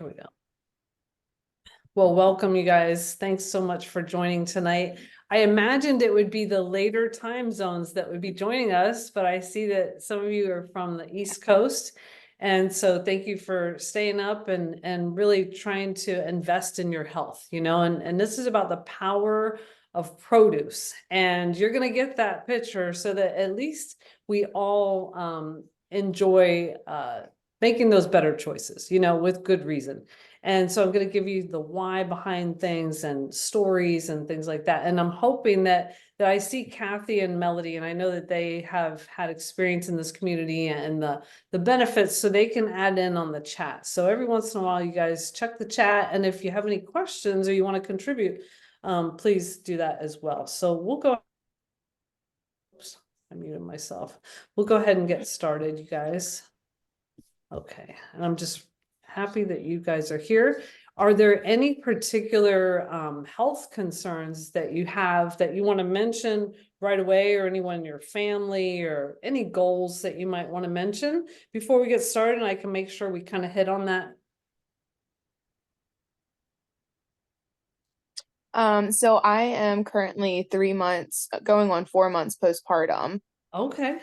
Here we go. Well, welcome you guys. Thanks so much for joining tonight. I imagined it would be the later time zones that would be joining us, but I see that some of you are from the East Coast. And so thank you for staying up and really trying to invest in your health, and this is about the power of produce. And you're going to get that picture so that at least we all enjoy making those better choices, with good reason. And so I'm going to give you the why behind things and stories and things like that. And I'm hoping that I see Kathy and Melody, and I know that they have had experience in this community and the benefits, so they can add in on the chat. So every once in a while, you guys check the chat. And if you have any questions or you want to contribute, please do that as well. So we'll go. Oops, I muted myself. We'll go ahead and get started, you guys. Okay. And I'm just happy that you guys are here. Are there any particular health concerns that you have that you want to mention right away, or anyone in your family, or any goals that you might want to mention before we get started? And I can make sure we kind of hit on that. So I am currently 3 months, going on 4 months postpartum. Okay.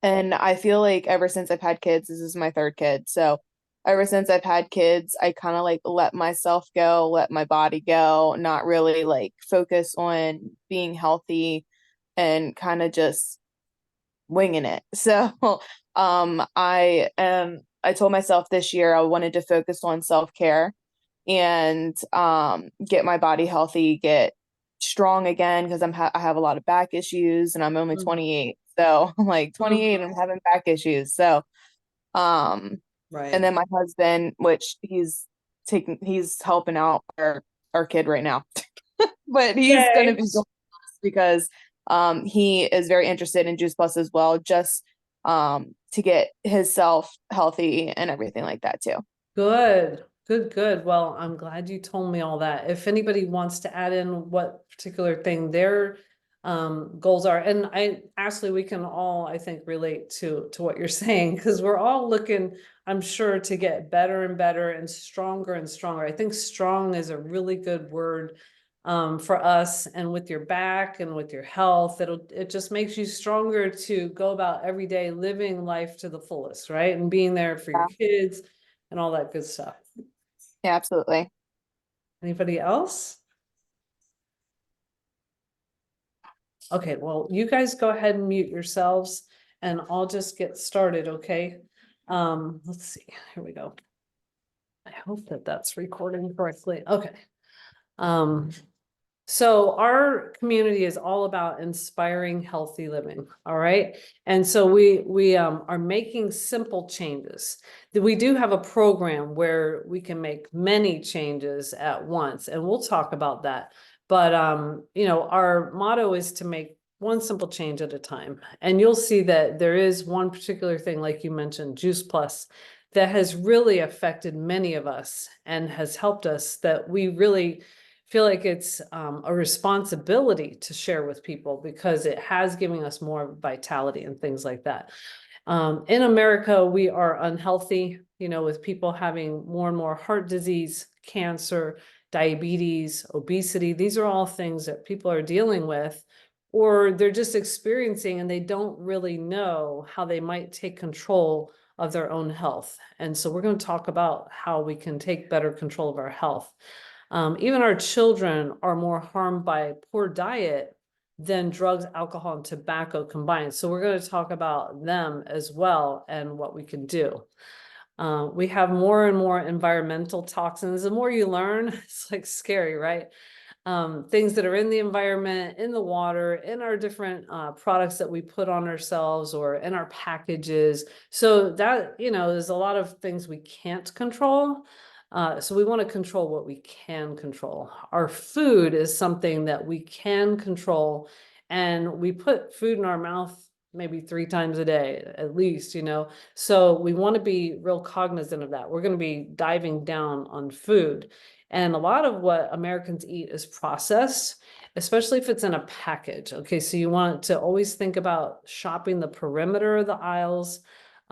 And I feel like ever since I've had kids, this is my third kid. So ever since I've had kids, I kind of like let myself go, let my body go, not really like focus on being healthy and kind of just winging it. So I told myself this year I wanted to focus on self-care and get my body healthy, get strong again, because I have a lot of back issues and I'm only 28. So I'm like 28 and I'm having back issues. So Right. and then my husband, which he's helping out our kid right now. But he's gonna be joining us because he is very interested in Juice Plus as well, just to get himself healthy and everything like that too. Good. Well, I'm glad you told me all that. If anybody wants to add in what particular thing their goals are, and Ashley, we can all, I think, relate to what you're saying, because we're all looking, I'm sure, to get better and better and stronger and stronger. I think strong is a really good word for us, and with your back and with your health, it just makes you stronger to go about every day living life to the fullest, right? And being there for your kids and all that good stuff. Yeah, absolutely. Anybody else? Okay, well, you guys go ahead and mute yourselves and I'll just get started, okay? Let's see, here we go. I hope that that's recording correctly. Okay. So our community is all about inspiring healthy living, all right? And so we are making simple changes. We do have a program where we can make many changes at once, and we'll talk about that. But our motto is to make one simple change at a time. And you'll see that there is one particular thing, like you mentioned, Juice Plus, that has really affected many of us and has helped us, that we really feel like it's a responsibility to share with people, because it has given us more vitality and things like that. In America, we are unhealthy, with people having more and more heart disease, cancer, diabetes, obesity. These are all things that people are dealing with, or they're just experiencing, and they don't really know how they might take control of their own health. And so we're going to talk about how we can take better control of our health. Even our children are more harmed by poor diet than drugs, alcohol, and tobacco combined. So we're going to talk about them as well and what we can do. We have more and more environmental toxins. The more you learn, it's like scary, right? Things that are in the environment, in the water, in our different products that we put on ourselves or in our packages. So that, there's a lot of things we can't control. So we want to control what we can control. Our food is something that we can control, and we put food in our mouth maybe 3 times a day, at least, So we want to be real cognizant of that. We're going to be diving down on food. And a lot of what Americans eat is processed, especially if it's in a package. Okay, so you want to always think about shopping the perimeter of the aisles.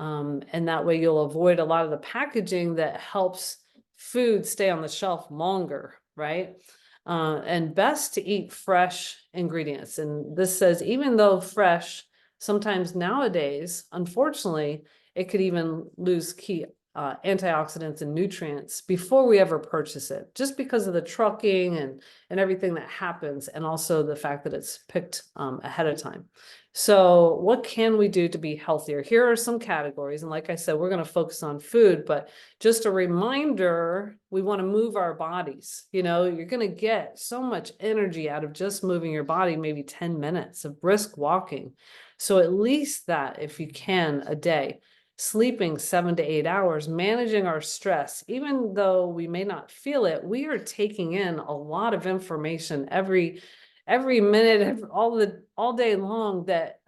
And that way you'll avoid a lot of the packaging that helps food stay on the shelf longer, right? And best to eat fresh ingredients. And this says, even though fresh, sometimes nowadays, unfortunately, it could even lose key antioxidants and nutrients before we ever purchase it, just because of the trucking and everything that happens, and also the fact that it's picked ahead of time. So what can we do to be healthier? Here are some categories. And like I said, we're going to focus on food, but just a reminder, we want to move our bodies. You know, you're going to get so much energy out of just moving your body, maybe 10 minutes of brisk walking. So at least that, if you can, a day. Sleeping 7 to 8 hours, managing our stress, even though we may not feel it, we are taking in a lot of information every minute, all day long, that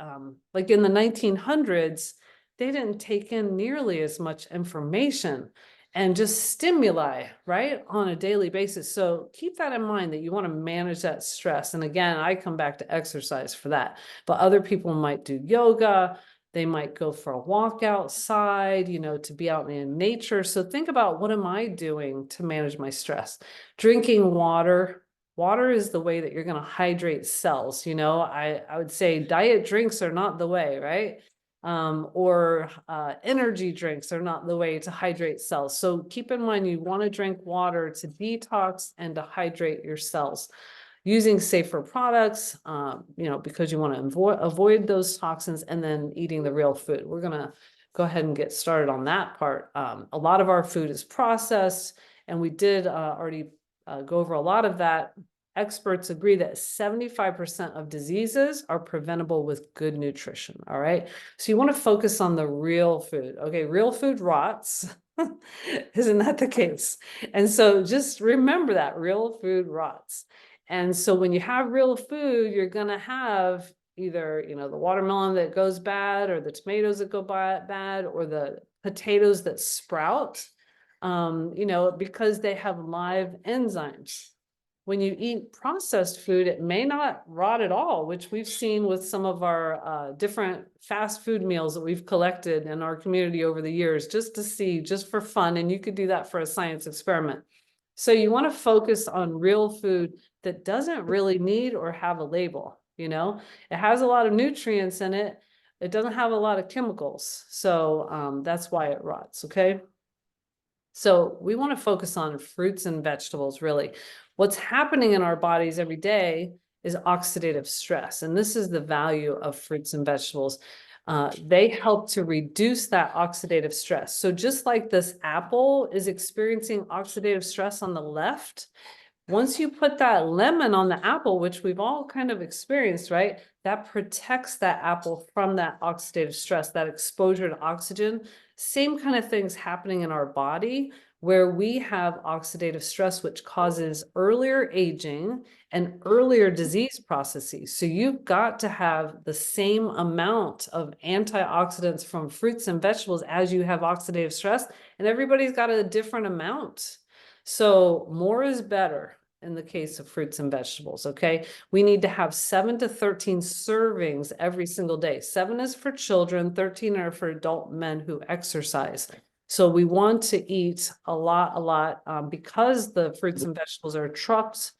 like in the 1900s, they didn't take in nearly as much information and just stimuli, right, on a daily basis. So keep that in mind, that you want to manage that stress. And again, I come back to exercise for that, but other people might do yoga. They might go for a walk outside, you know, to be out in nature. So think about, what am I doing to manage my stress? Drinking water. Water is the way that you're going to hydrate cells. You know, I would say diet drinks are not the way, right? Or energy drinks are not the way to hydrate cells. So keep in mind, you want to drink water to detox and to hydrate your cells. Using safer products, you know, because you want to avoid those toxins, and then eating the real food. We're going to go ahead and get started on that part. A lot of our food is processed, and we did already go over a lot of that. Experts agree that 75% of diseases are preventable with good nutrition. All right. So you want to focus on the real food. Okay. Real food rots. Isn't that the case? And so just remember that real food rots. And so when you have real food, you're going to have either, you know, the watermelon that goes bad, or the tomatoes that go bad, or the potatoes that sprout, you know, because they have live enzymes. When you eat processed food, it may not rot at all, which we've seen with some of our different fast food meals that we've collected in our community over the years, just to see, just for fun. And you could do that for a science experiment. So you want to focus on real food that doesn't really need or have a label. You know, it has a lot of nutrients in it. It doesn't have a lot of chemicals. So that's why it rots. Okay. So we want to focus on fruits and vegetables, really. What's happening in our bodies every day is oxidative stress. And this is the value of fruits and vegetables. They help to reduce that oxidative stress. So just like this apple is experiencing oxidative stress on the left, once you put that lemon on the apple, which we've all kind of experienced, right? That protects that apple from that oxidative stress, that exposure to oxygen. Same kind of things happening in our body, where we have oxidative stress, which causes earlier aging and earlier disease processes. So you've got to have the same amount of antioxidants from fruits and vegetables as you have oxidative stress, and everybody's got a different amount. So more is better in the case of fruits and vegetables, okay? We need to have 7 to 13 servings every single day. 7 is for children, 13 are for adult men who exercise. So we want to eat a lot, because the fruits and vegetables are trucked,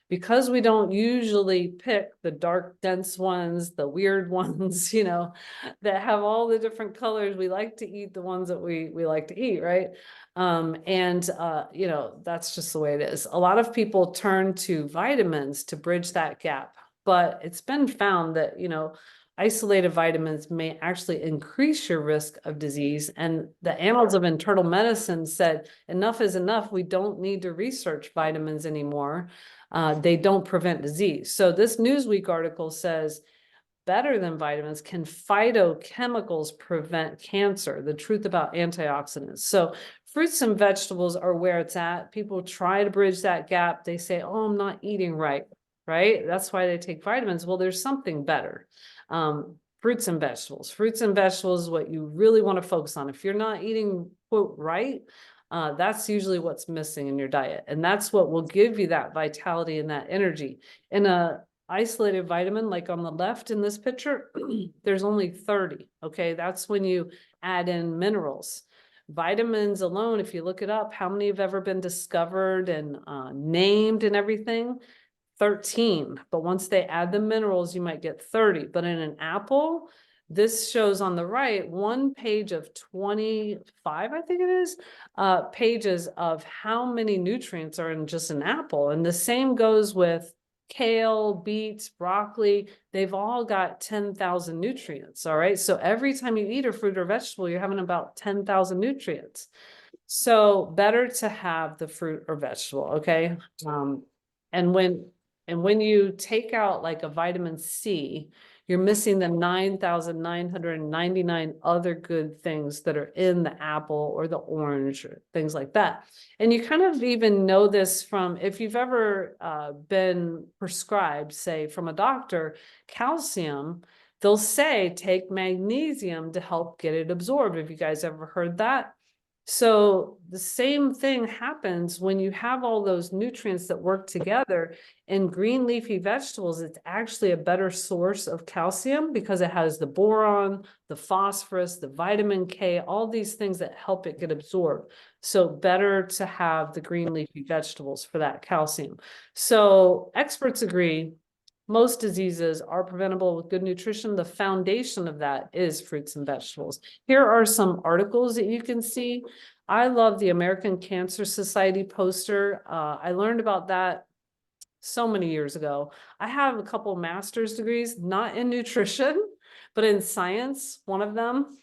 because we don't usually pick the dark, dense ones, the weird ones, you know, that have all the different colors. We like to eat the ones that we like to eat, right? You know, that's just the way it is. A lot of people turn to vitamins to bridge that gap, but it's been found that, you know, isolated vitamins may actually increase your risk of disease. And the Annals of Internal Medicine said, enough is enough. We don't need to research vitamins anymore. They don't prevent disease. So this Newsweek article says, better than vitamins, can phytochemicals prevent cancer? The truth about antioxidants. So fruits and vegetables are where it's at. People try to bridge that gap. They say, oh, I'm not eating right, right? That's why they take vitamins. Well, there's something better. Fruits and vegetables. Fruits and vegetables is what you really want to focus on. If you're not eating, quote, right, that's usually what's missing in your diet. And that's what will give you that vitality and that energy. In a isolated vitamin, like on the left in this picture, there's only 30. Okay. That's when you add in minerals. Vitamins alone, if you look it up, how many have ever been discovered and named and everything? 13, but once they add the minerals, you might get 30. But in an apple, this shows on the right, 1 page of 25, I think it is, pages of how many nutrients are in just an apple. And the same goes with kale, beets, broccoli. They've all got 10,000 nutrients, all right? So every time you eat a fruit or vegetable, you're having about 10,000 nutrients. So better to have the fruit or vegetable, okay? And when you take out like a vitamin C, you're missing the 9,999 other good things that are in the apple or the orange or things like that. And you kind of even know this from if you've ever been prescribed, say from a doctor, calcium, they'll say take magnesium to help get it absorbed. Have you guys ever heard that? So the same thing happens when you have all those nutrients that work together. In green leafy vegetables, it's actually a better source of calcium because it has the boron, the phosphorus, the vitamin K, all these things that help it get absorbed. So better to have the green leafy vegetables for that calcium. So experts agree most diseases are preventable with good nutrition. The foundation of that is fruits and vegetables. Here are some articles that you can see. I love the American Cancer Society poster. I learned about that so many years ago. I have a couple master's degrees, not in nutrition, but in science, one of them.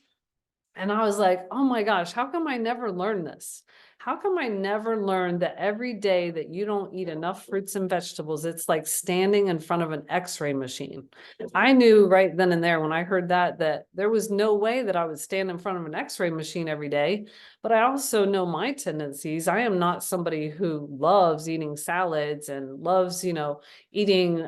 And I was like, oh my gosh, how come I never learned this? How come I never learned that every day that you don't eat enough fruits and vegetables, it's like standing in front of an X-ray machine. I knew right then and there when I heard that there was no way that I would stand in front of an X-ray machine every day. But I also know my tendencies. I am not somebody who loves eating salads and loves, eating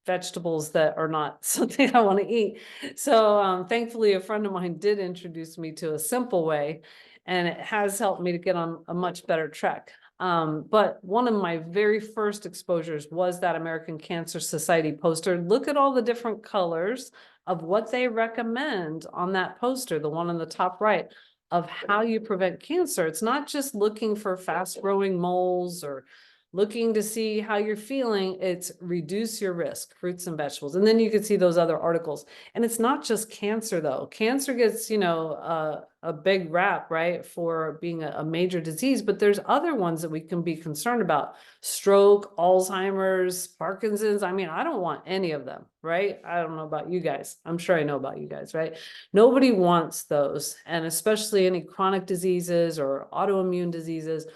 vegetables that are not something I want to eat. So thankfully, a friend of mine did introduce me to a simple way, and it has helped me to get on a much better track. But one of my very first exposures was that American Cancer Society poster. Look at all the different colors of what they recommend on that poster, the one on the top right, of how you prevent cancer. It's not just looking for fast-growing moles or looking to see how you're feeling. It's reduce your risk, fruits and vegetables. And then you can see those other articles. And it's not just cancer though. Cancer gets, a big rap, right, for being a major disease, but there's other ones that we can be concerned about. Stroke, Alzheimer's, Parkinson's. I mean, I don't want any of them, right? I don't know about you guys. I'm sure I know about you guys, right? Nobody wants those. And especially any chronic diseases or autoimmune diseases.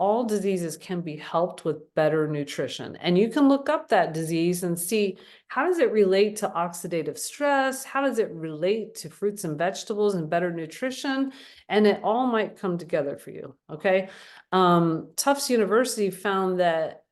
All diseases can be helped with better nutrition. And you can look up that disease and see, how does it relate to oxidative stress? How does it relate to fruits and vegetables and better nutrition? And it all might come together for you, okay? Tufts University found that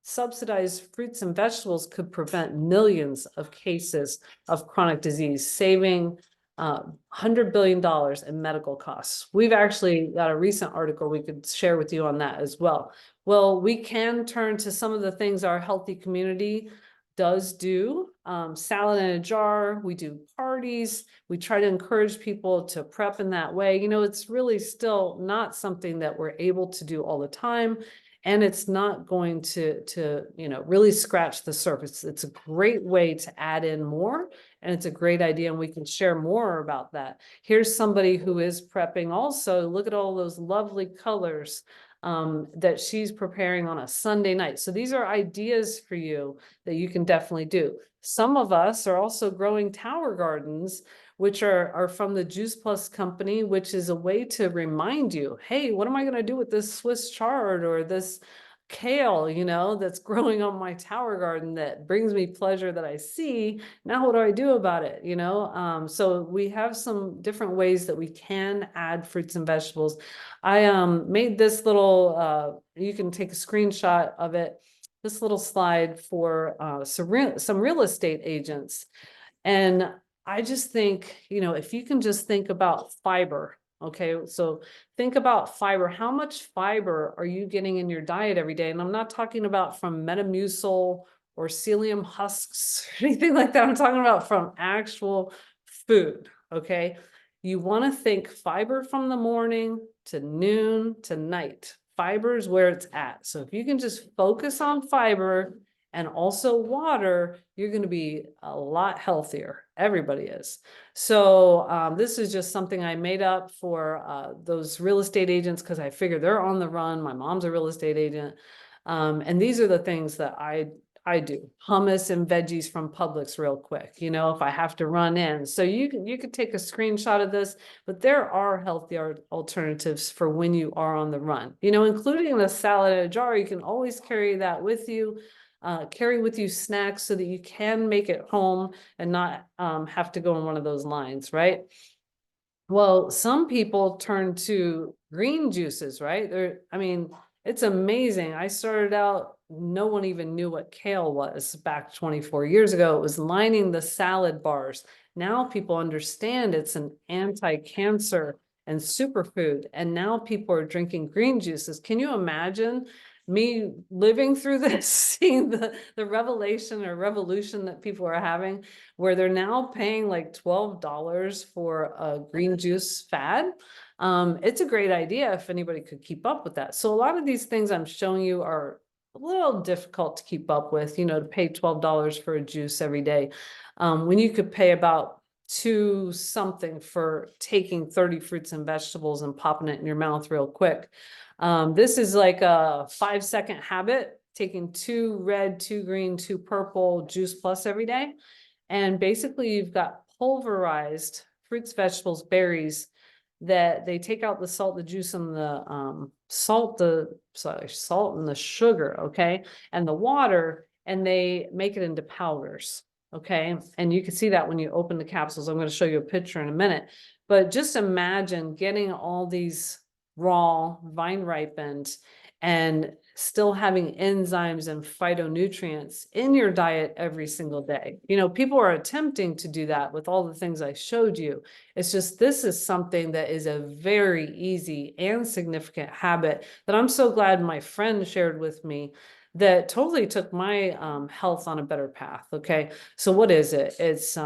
subsidized fruits and vegetables could prevent millions of cases of chronic disease, saving $100 billion in medical costs. We've actually got a recent article we could share with you on that as well. Well, we can turn to some of the things our healthy community does do. Salad in a jar, we do parties, we try to encourage people to prep in that way. It's really still not something that we're able to do all the time. And it's not going to really scratch the surface. It's a great way to add in more, and it's a great idea, and we can share more about that. Here's somebody who is prepping also. Look at all those lovely colors that she's preparing on a Sunday night. So these are ideas for you that you can definitely do. Some of us are also growing tower gardens, which are from the Juice Plus company, which is a way to remind you, hey, what am I going to do with this Swiss chard or this kale, that's growing on my tower garden that brings me pleasure that I see. Now, what do I do about it? So we have some different ways that we can add fruits and vegetables. I made this little, you can take a screenshot of it, this little slide for some real estate agents. And I just think, if you can just think about fiber, okay, so think about fiber. How much fiber are you getting in your diet every day? And I'm not talking about from Metamucil or psyllium husks or anything like that. I'm talking about from actual food, okay? you want to think fiber from the morning to noon to night. Fiber is where it's at. So if you can just focus on fiber and also water, you're going to be a lot healthier. Everybody is. So this is just something I made up for those real estate agents because I figure they're on the run. My mom's a real estate agent. And these are the things that I do. Hummus and veggies from Publix real quick, you know, if I have to run in. So you could take a screenshot of this, but there are healthier alternatives for when you are on the run, you know, including the salad in a jar. You can always carry that with you. Carry with you snacks so that you can make it home and not have to go on one of those lines, right? Well, some people turn to green juices, right? I mean, it's amazing. I started out, no one even knew what kale was back 24 years ago. It was lining the salad bars. Now people understand it's an anti-cancer and superfood. And now people are drinking green juices. Can you imagine me living through this, seeing the revelation or revolution that people are having, where they're now paying like $12 for a green juice fad? It's a great idea if anybody could keep up with that. So a lot of these things I'm showing you are a little difficult to keep up with, you know, to pay $12 for a juice every day, when you could pay about $2 something for taking 30 fruits and vegetables and popping it in your mouth real quick. This is like a 5-second habit, taking 2 red, 2 green, 2 purple Juice Plus every day. And basically you've got pulverized fruits, vegetables, berries that they take out the salt, the juice, and the salt and the sugar, okay, and the water, and they make it into powders, okay? And you can see that when you open the capsules. I'm going to show you a picture in a minute, but just imagine getting all these raw, vine ripened, and still having enzymes and phytonutrients in your diet every single day. You know, people are attempting to do that with all the things I showed you. It's just, this is something that is a very easy and significant habit that I'm so glad my friend shared with me, that totally took my health on a better path. Okay. So what is it? It's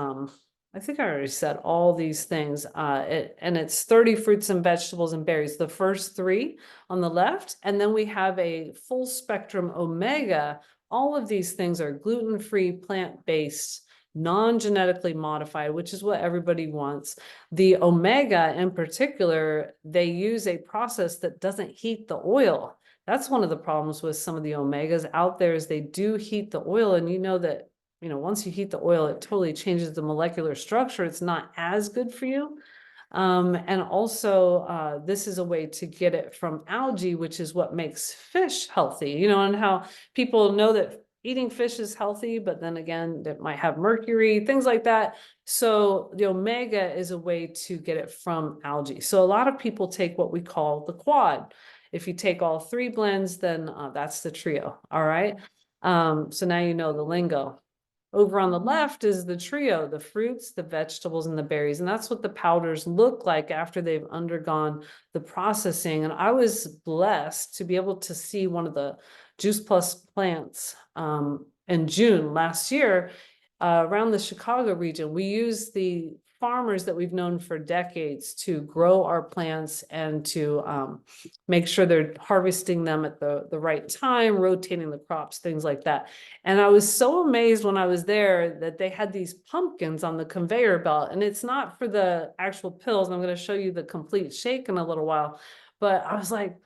I think I already said all these things, and it's 30 fruits and vegetables and berries, the first 3 on the left. And then we have a full spectrum omega. All of these things are gluten-free, plant-based, non-genetically modified, which is what everybody wants. The omega in particular, they use a process that doesn't heat the oil. That's one of the problems with some of the omegas out there, is they do heat the oil. And you know that, you know, once you heat the oil, it totally changes the molecular structure. It's not as good for you. And also, this is a way to get it from algae, which is what makes fish healthy, you know, and how people know that eating fish is healthy, but then again, it might have mercury, things like that. So the omega is a way to get it from algae. So a lot of people take what we call the quad. If you take all 3 blends, then that's the trio. All right. So now you know the lingo. Over on the left is the trio, the fruits, the vegetables, and the berries. And that's what the powders look like after they've undergone the processing. And I was blessed to be able to see one of the Juice Plus plants in June last year around the Chicago region. We use the farmers that we've known for decades to grow our plants and to make sure they're harvesting them at the right time, rotating the crops, things like that. And I was so amazed when I was there that they had these pumpkins on the conveyor belt, and it's not for the actual pills. And I'm going to show you the complete shake in a little while, but I was like,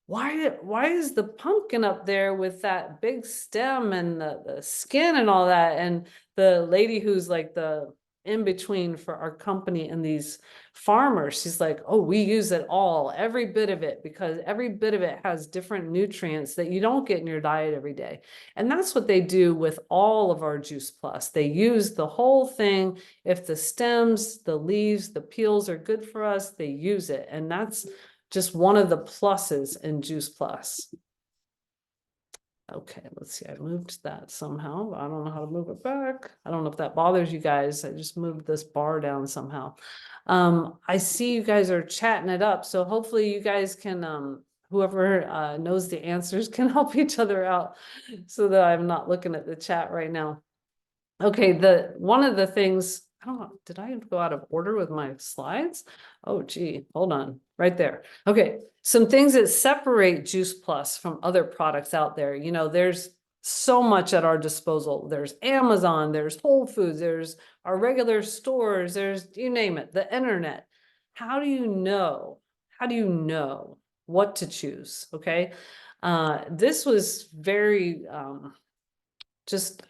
why is the pumpkin up there with that big stem and the skin and all that? And the lady who's like the in between for our company and these farmers, she's like, oh, we use it all, every bit of it, because every bit of it has different nutrients that you don't get in your diet every day. And that's what they do with all of our Juice Plus. They use the whole thing. If the stems, the leaves, the peels are good for us, they use it. And that's just one of the pluses in Juice Plus. Okay, let's see. I moved that somehow. I don't know how to move it back. I don't know if that bothers you guys. I just moved this bar down somehow. I see you guys are chatting it up. So hopefully you guys can, whoever knows the answers can help each other out so that I'm not looking at the chat right now. Okay, one of the things I don't know, did I go out of order with my slides? Oh, gee, hold on, right there. Okay, some things that separate Juice Plus from other products out there. You know, there's so much at our disposal. There's Amazon, there's Whole Foods, there's our regular stores, there's, you name it, the internet. How do you know? How do you know what to choose? Okay. This was very, just,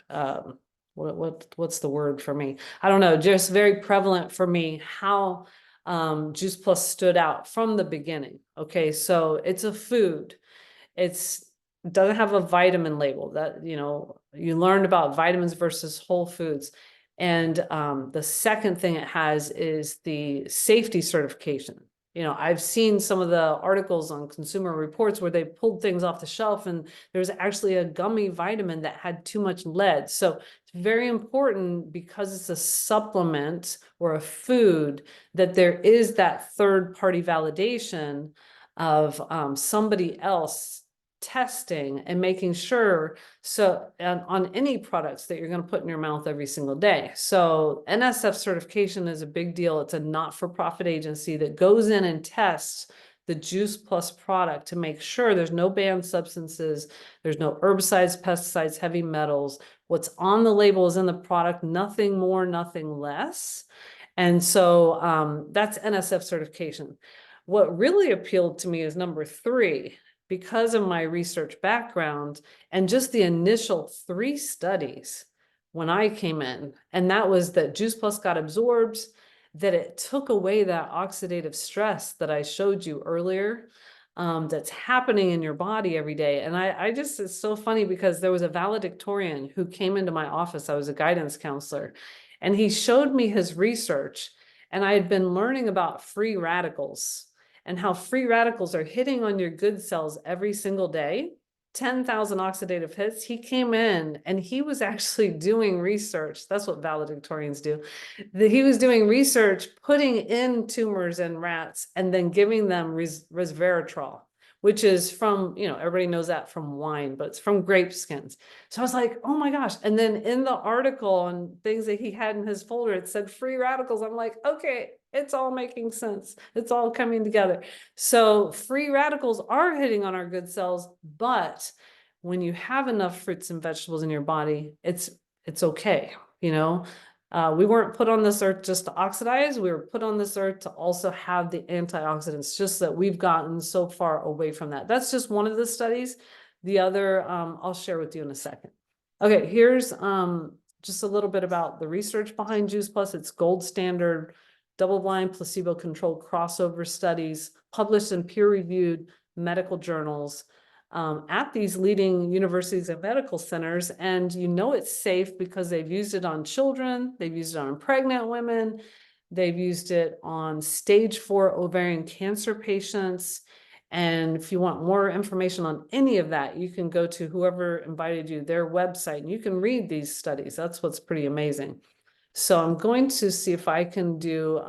what's the word for me? I don't know, just very prevalent for me how Juice Plus stood out from the beginning. Okay, so it's a food. It's doesn't have a vitamin label that, you know, you learned about vitamins versus whole foods. And the second thing it has is the safety certification. You know, I've seen some of the articles on Consumer Reports where they pulled things off the shelf and there's actually a gummy vitamin that had too much lead. So it's very important, because it's a supplement or a food, that there is that third party validation of somebody else testing and making sure, so on any products that you're going to put in your mouth every single day. So NSF certification is a big deal. It's a not-for-profit agency that goes in and tests the Juice Plus product to make sure there's no banned substances, there's no herbicides, pesticides, heavy metals. What's on the label is in the product, nothing more, nothing less. And so that's NSF certification. What really appealed to me is number 3, because of my research background and just the initial 3 studies when I came in, and that was that Juice Plus got absorbed, that it took away that oxidative stress that I showed you earlier, that's happening in your body every day. And I just, it's so funny because there was a valedictorian who came into my office. I was a guidance counselor, and he showed me his research, and I had been learning about free radicals and how free radicals are hitting on your good cells every single day, 10,000 oxidative hits. He came in and he was actually doing research. That's what valedictorians do. He was doing research, putting in tumors in rats and then giving them resveratrol, which is from, you know, everybody knows that from wine, but it's from grape skins. So I was like, oh my gosh. And then in the article and things that he had in his folder, it said free radicals. I'm like, okay, it's all making sense. It's all coming together. So free radicals are hitting on our good cells, but when you have enough fruits and vegetables in your body, it's okay. You know, we weren't put on this earth just to oxidize. We were put on this earth to also have the antioxidants, just that we've gotten so far away from that. That's just one of the studies. The other, I'll share with you in a second. Okay, here's just a little bit about the research behind Juice Plus. It's gold standard, double-blind, placebo-controlled crossover studies published in peer-reviewed medical journals at these leading universities and medical centers. And you know it's safe because they've used it on children, they've used it on pregnant women, they've used it on stage 4 ovarian cancer patients. And if you want more information on any of that, you can go to whoever invited you, their website, and you can read these studies. That's what's pretty amazing. So I'm going to see if I can do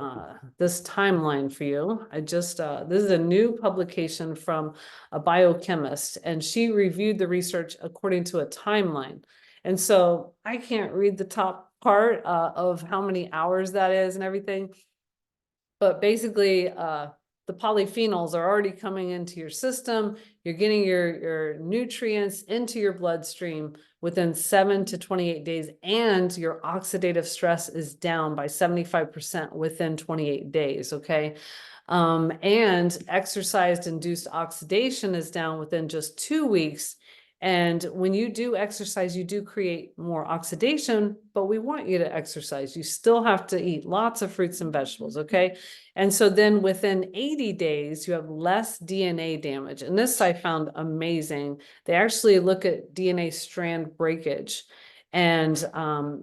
this timeline for you. I just, this is a new publication from a biochemist, and she reviewed the research according to a timeline. And so I can't read the top part of how many hours that is and everything. But basically, the polyphenols are already coming into your system. You're getting your nutrients into your bloodstream within 7 to 28 days, and your oxidative stress is down by 75% within 28 days, okay? And exercise-induced oxidation is down within just 2 weeks. And when you do exercise, you do create more oxidation, but we want you to exercise. You still have to eat lots of fruits and vegetables, okay? And so then within 80 days, you have less DNA damage. And this I found amazing. They actually look at DNA strand breakage. And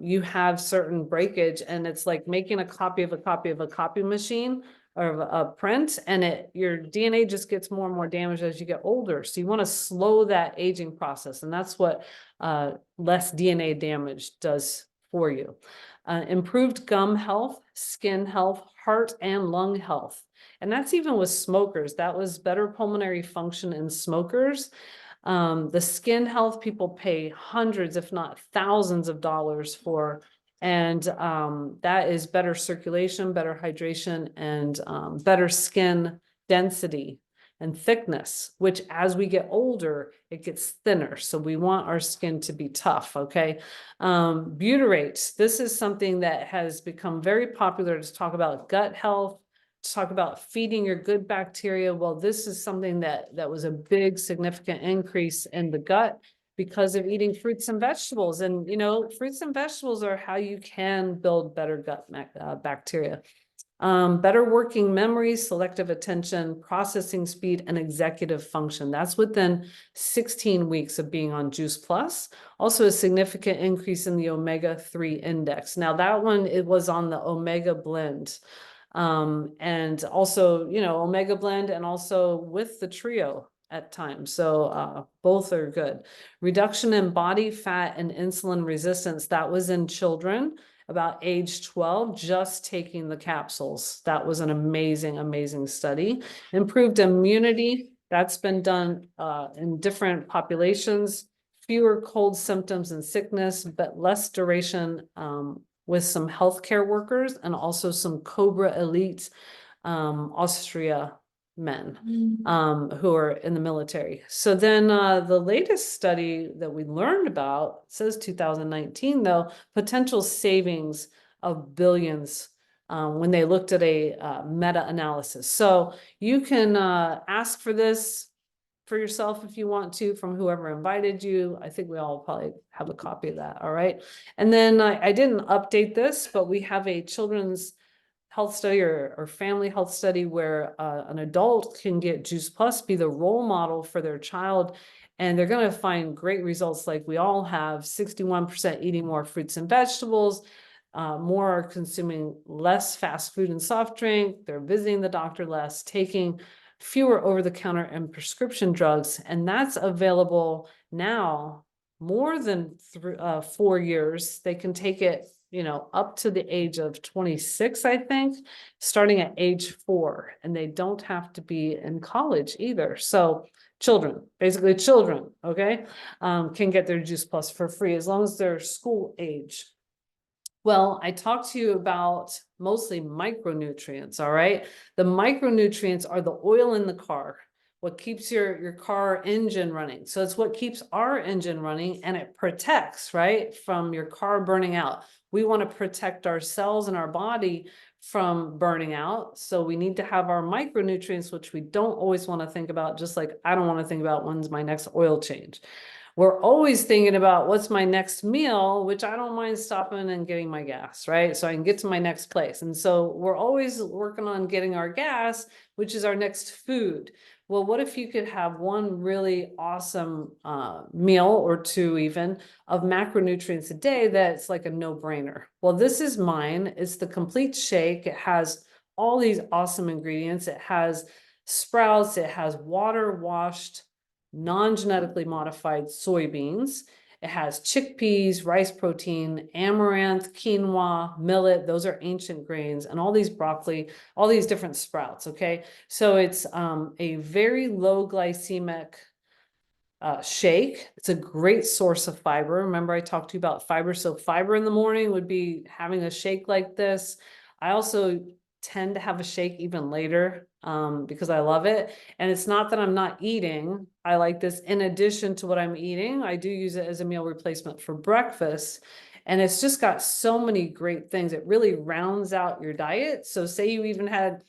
you have certain breakage, and it's like making a copy of a copy of a copy machine or a print, and your DNA just gets more and more damaged as you get older. So you want to slow that aging process, and that's what less DNA damage does for you. Improved gum health, skin health, heart and lung health. And that's even with smokers. That was better pulmonary function in smokers. The skin health, people pay hundreds, if not thousands of dollars for And that is better circulation, better hydration, and better skin density and thickness, which as we get older, it gets thinner. So we want our skin to be tough, okay? Butyrate, this is something that has become very popular to talk about gut health, to talk about feeding your good bacteria. Well, this is something that was a big significant increase in the gut because of eating fruits and vegetables. And, you know, fruits and vegetables are how you can build better gut bacteria. Better working memory, selective attention, processing speed, and executive function. That's within 16 weeks of being on Juice Plus. Also a significant increase in the omega-3 index. Now that one, it was on the omega blend. And also, you know, omega blend and also with the trio at times. So both are good. Reduction in body fat and insulin resistance. That was in children about age 12, just taking the capsules. That was an amazing, amazing study. Improved immunity. That's been done in different populations. Fewer cold symptoms and sickness, but less duration with some healthcare workers and also some Cobra Elite Austria men who are in the military. So then the latest study that we learned about says 2019 though, potential savings of billions when they looked at a meta-analysis. So you can ask for this for yourself if you want to from whoever invited you. I think we all probably have a copy of that. All right. And then I didn't update this, but we have a children's health study or family health study where an adult can get Juice Plus, be the role model for their child. And they're going to find great results like we all have. 61% eating more fruits and vegetables, more are consuming less fast food and soft drink. They're visiting the doctor less, taking fewer over-the-counter and prescription drugs. And that's available now more than 4 years. They can take it, you know, up to the age of 26, I think, starting at age 4, and they don't have to be in college either. So children, basically children, okay, can get their Juice Plus for free as long as they're school age. Well, I talked to you about mostly micronutrients, all right? The micronutrients are the oil in the car, what keeps your car engine running. So it's what keeps our engine running, and it protects, right, from your car burning out. We want to protect our cells and our body from burning out. So we need to have our micronutrients, which we don't always want to think about, just like I don't want to think about when's my next oil change. We're always thinking about what's my next meal, which I don't mind stopping and getting my gas, right? So I can get to my next place. And so we're always working on getting our gas, which is our next food. Well, what if you could have one really awesome meal or two even of macronutrients a day that's like a no-brainer? Well, this is mine. It's the complete shake. It has all these awesome ingredients. It has sprouts. It has water washed non-genetically modified soybeans. It has chickpeas, rice protein, amaranth, quinoa, millet. Those are ancient grains, and all these broccoli, all these different sprouts. Okay. So it's a very low glycemic shake. It's a great source of fiber. Remember, I talked to you about fiber. So fiber in the morning would be having a shake like this. I also tend to have a shake even later because I love it. And it's not that I'm not eating. I like this in addition to what I'm eating. I do use it as a meal replacement for breakfast. And it's just got so many great things. It really rounds out your diet. So say you even had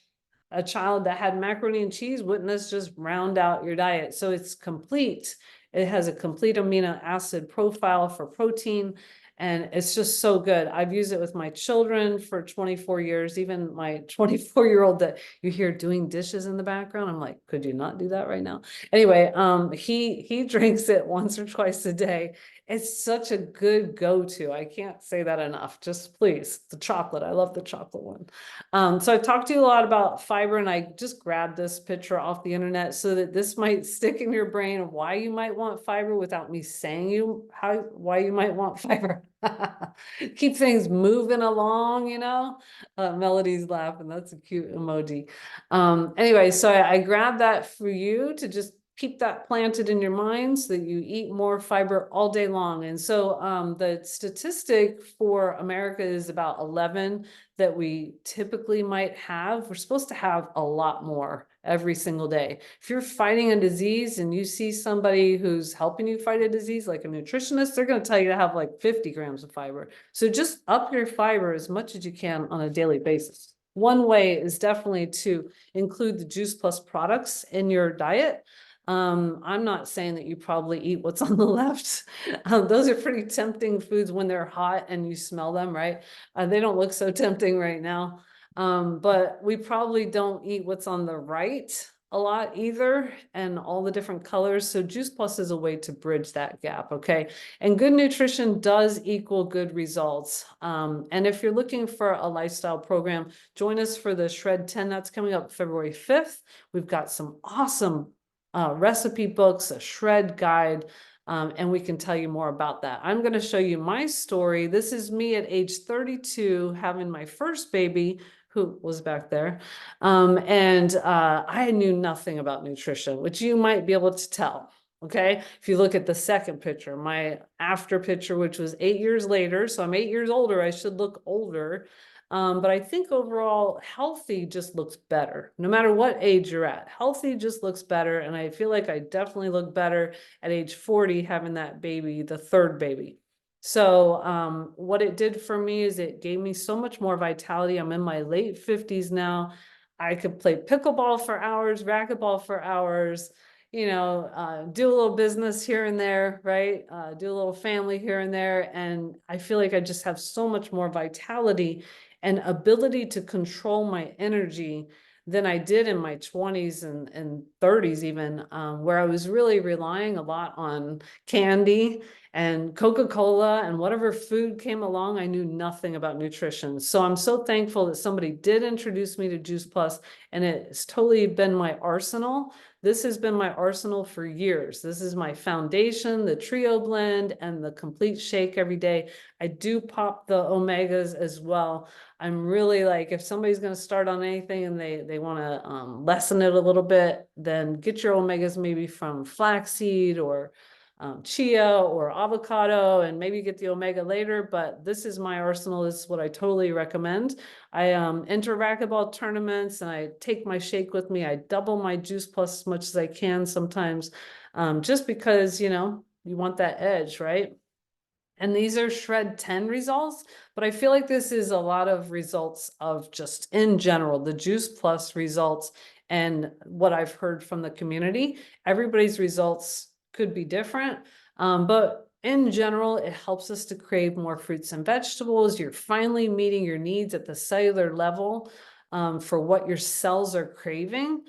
a child that had macaroni and cheese, wouldn't this just round out your diet? So it's complete. It has a complete amino acid profile for protein. And it's just so good. I've used it with my children for 24 years, even my 24-year-old that you hear doing dishes in the background. I'm like, could you not do that right now? Anyway, he drinks it once or twice a day. It's such a good go-to. I can't say that enough. Just please, the chocolate. I love the chocolate one. So I talked to you a lot about fiber, and I just grabbed this picture off the internet so that this might stick in your brain of why you might want fiber without me saying why you might want fiber. Keep things moving along, you know. Melody's laughing. That's a cute emoji. Anyway, so I grabbed that for you to just keep that planted in your mind so that you eat more fiber all day long. And so the statistic for America is about 11 that we typically might have. We're supposed to have a lot more every single day. If you're fighting a disease and you see somebody who's helping you fight a disease, like a nutritionist, they're going to tell you to have like 50 grams of fiber. So just up your fiber as much as you can on a daily basis. One way is definitely to include the Juice Plus products in your diet. I'm not saying that you probably eat what's on the left. Those are pretty tempting foods when they're hot and you smell them, right? They don't look so tempting right now. But we probably don't eat what's on the right a lot either, and all the different colors. So Juice Plus is a way to bridge that gap, okay? And good nutrition does equal good results. And if you're looking for a lifestyle program, join us for the Shred 10 that's coming up February 5th. We've got some awesome recipe books, a shred guide, and we can tell you more about that. I'm going to show you my story. This is me at age 32, having my first baby, who was back there. And I knew nothing about nutrition, which you might be able to tell. Okay. If you look at the second picture, my after picture, which was 8 years later, so I'm 8 years older, I should look older. But I think overall healthy just looks better. No matter what age you're at, healthy just looks better. And I feel like I definitely look better at age 40, having that baby, the third baby. So what it did for me is it gave me so much more vitality. I'm in my late 50s now. I could play pickleball for hours, racquetball for hours, do a little business here and there, right? Do a little family here and there. And I feel like I just have so much more vitality and ability to control my energy than I did in my 20s and 30s even, where I was really relying a lot on candy and Coca-Cola and whatever food came along. I knew nothing about nutrition. So I'm so thankful that somebody did introduce me to Juice Plus, and it's totally been my arsenal. This has been my arsenal for years. This is my foundation, the Trio Blend and the complete shake every day. I do pop the omegas as well. I'm really like, if somebody's going to start on anything and they want to lessen it a little bit, then get your omegas maybe from flaxseed or chia or avocado, and maybe get the omega later. But this is my arsenal. This is what I totally recommend. I enter racquetball tournaments and I take my shake with me. I double my Juice Plus as much as I can sometimes, just because, you want that edge, right? And these are Shred 10 results, but I feel like this is a lot of results of just in general, the Juice Plus results and what I've heard from the community. Everybody's results could be different, but in general, it helps us to crave more fruits and vegetables. You're finally meeting your needs at the cellular level for what your cells are craving.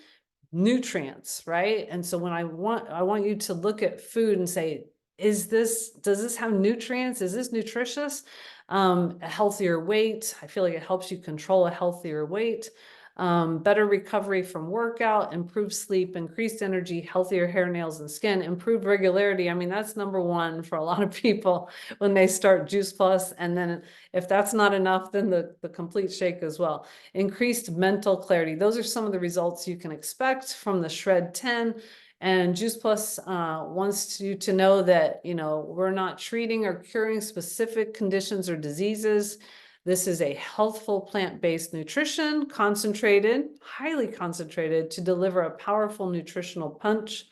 Nutrients, right? And so when I want you to look at food and say, does this have nutrients? Is this nutritious? A healthier weight. I feel like it helps you control a healthier weight. Better recovery from workout, improved sleep, increased energy, healthier hair, nails, and skin, improved regularity. I mean, that's number one for a lot of people when they start Juice Plus. And then if that's not enough, then the complete shake as well. Increased mental clarity. Those are some of the results you can expect from the Shred 10. And Juice Plus wants you to know that, we're not treating or curing specific conditions or diseases. This is a healthful plant-based nutrition, concentrated, highly concentrated, to deliver a powerful nutritional punch.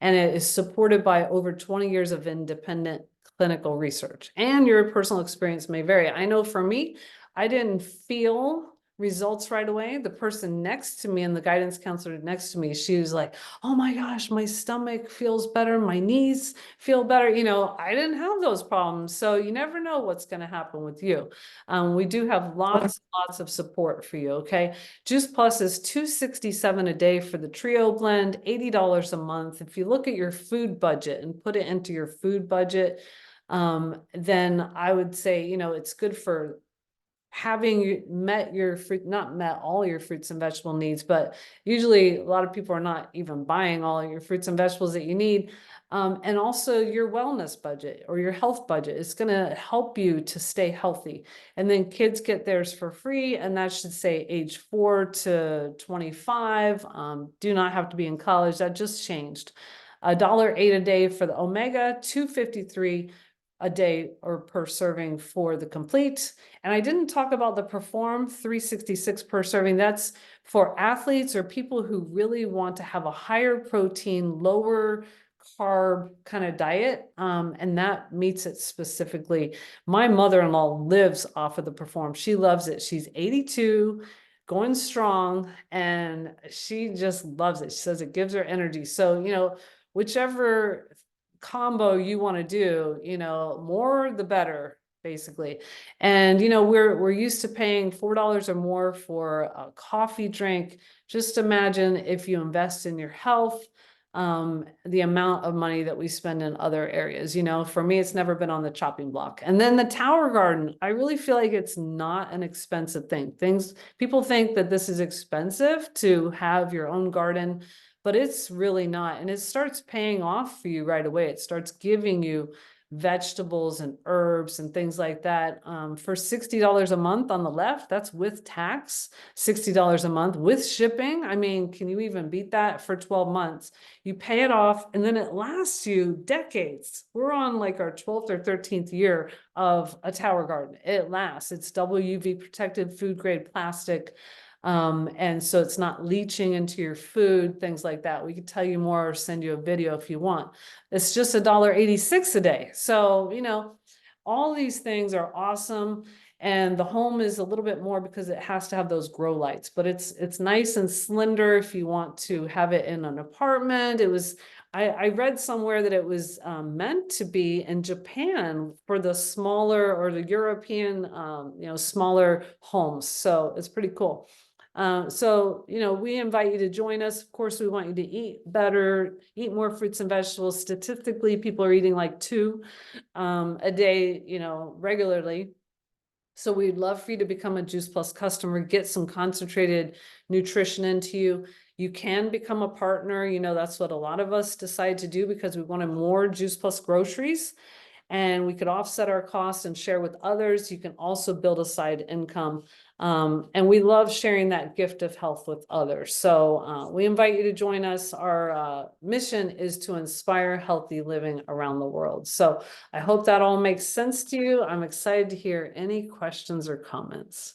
And it is supported by over 20 years of independent clinical research. And your personal experience may vary. I know for me, I didn't feel results right away. The person next to me and the guidance counselor next to me, she was like, oh my gosh, my stomach feels better. My knees feel better. I didn't have those problems. So you never know what's going to happen with you. We do have lots of support for you. Okay. Juice Plus is $267 a day for the Trio Blend, $80 a month. If you look at your food budget and put it into your food budget, then I would say, it's good for having met your fruit, not met all your fruits and vegetable needs, but usually a lot of people are not even buying all your fruits and vegetables that you need. And also your wellness budget or your health budget is going to help you to stay healthy. And then kids get theirs for free. And that should say age 4 to 25. Do not have to be in college. That just changed. $1.08 a day for the omega, $2.53 a day or per serving for the complete. And I didn't talk about the perform, $3.66 per serving. That's for athletes or people who really want to have a higher protein, lower carb kind of diet. And that meets it specifically. My mother-in-law lives off of the perform. She loves it. She's 82, going strong, and she just loves it. She says it gives her energy. So, whichever combo you want to do, more the better, basically. And we're used to paying $4 or more for a coffee drink. Just imagine if you invest in your health, the amount of money that we spend in other areas. For me, it's never been on the chopping block. And then the Tower Garden, I really feel like it's not an expensive thing. People think that this is expensive to have your own garden, but it's really not. And it starts paying off for you right away. It starts giving you vegetables and herbs and things like that. For $60 a month on the left, that's with tax, $60 a month with shipping. I mean, can you even beat that for 12 months? You pay it off and then it lasts you decades. We're on like our 12th or 13th year of a Tower Garden. It lasts. It's double UV protected food grade plastic. And so it's not leaching into your food, things like that. We could tell you more or send you a video if you want. It's just $1.86 a day. So, all these things are awesome. And the home is a little bit more because it has to have those grow lights, but it's nice and slender if you want to have it in an apartment. I read somewhere that it was meant to be in Japan for the smaller or the European, smaller homes. So it's pretty cool. So, we invite you to join us. Of course, we want you to eat better, eat more fruits and vegetables. Statistically, people are eating like 2 a day, regularly. So we'd love for you to become a Juice Plus customer, get some concentrated nutrition into you. You can become a partner. That's what a lot of us decide to do because we wanted more Juice Plus groceries. And we could offset our costs and share with others. You can also build a side income. And we love sharing that gift of health with others. So we invite you to join us. Our mission is to inspire healthy living around the world. So I hope that all makes sense to you. I'm excited to hear any questions or comments.